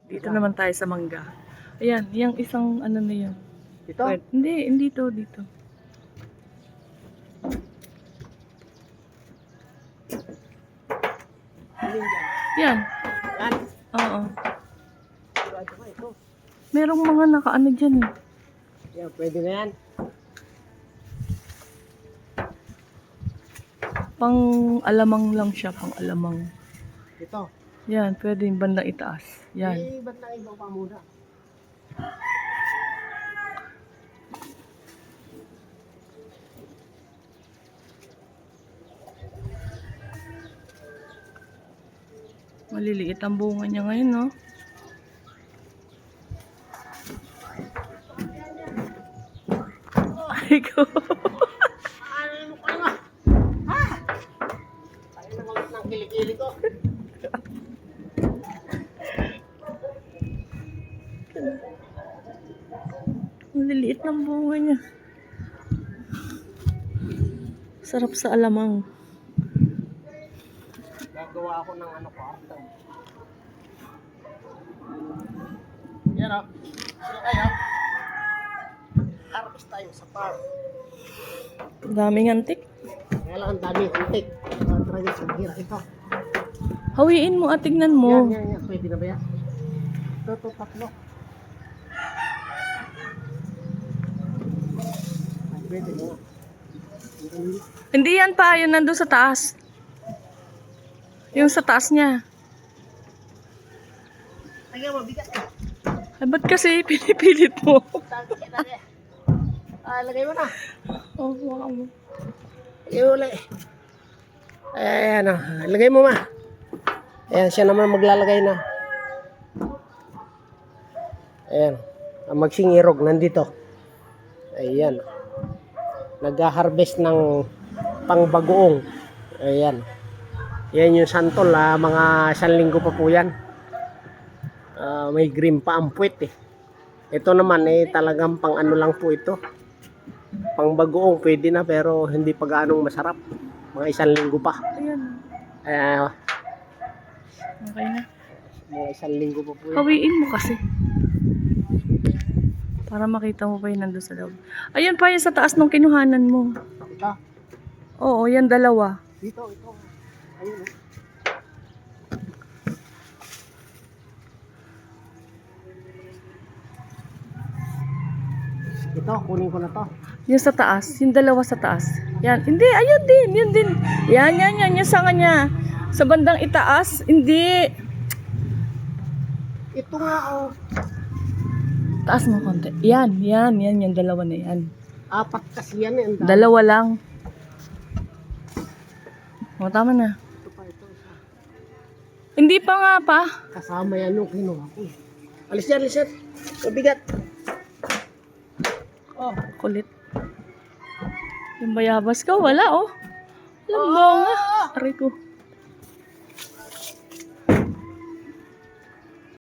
Dito naman tayo sa mangga. Ayan, yung isang ano na yun. Ito? Hindi to, dito. Yan. Yan. Oo. Sigurado ka ito. Merong mga nakaano dyan eh. Yan, pwede na yan. Pang alamang lang siya, pang alamang. Ito. Yan, pwede yung bandang itaas. Yan. Eh, ba't na ibang pa muna? Maliliit ang bunga niya ngayon, no? Ay ko. Ano ka nga? Ha? Tayo na malit ng kilikili ko. Maliliit ng bunga niya. Sarap sa alamang. Gagawa ako ng ano ko, arte. Yan o. Sino kayo? Harvest tayo sa farm. Daming antik. Kaya lang ang dami antik. Talaga sa hira ito. Hawiin mo at tignan mo. Yan. Pwede na ba yan? Ito, tatlo. Ay, pwede mo. Hindi yan pa, yun nandun sa taas. Yung sa taas niya. Ay, mabigat ka. Ay, ba't kasi pinipilit mo? Lagay mo na. Oh, waka mo. Lagay mo ulit. Ayan o. Lagay mo ma. Ayan, siya naman maglalagay na. Ayan. Ang magsingirog nandito. Ayan. Nag-harvest ng pangbagoong. Ayan. Yan yung santol. Mga 1 linggo pa po yan. May green pa ang puwet eh. Ito naman talagang pang ano lang po ito. Pang bagoong pwede na pero hindi pa gaanong masarap. Mga 1 linggo pa. Ayan. Okay na. Mga 1 linggo pa po yan. Hawiin mo kasi. Para makita mo pa yun nandun sa loob. Ayun pa yun sa taas nung kinuhanan mo. Ito. Oo, yan dalawa. Dito, ito. Ayun eh. Ito, kunin ko na to. Yung sa taas, yung dalawa sa taas. Yan, hindi, ayun din, yun din. Yan, yung sanga niya. Sa bandang itaas, hindi. Ito nga oh. Taas mo konti. Yan, yung dalawa na yan. 4 kasi yan eh. Ang dami. Dalawa lang. O, tama na. Ito pa, ito. Isa. Hindi pa nga pa. Kasama yan nung kinuha ko eh. Alis yan. Mabigat. Oh. Kulit. Yung bayabas ko, wala oh. Lambong nga. Aray ko.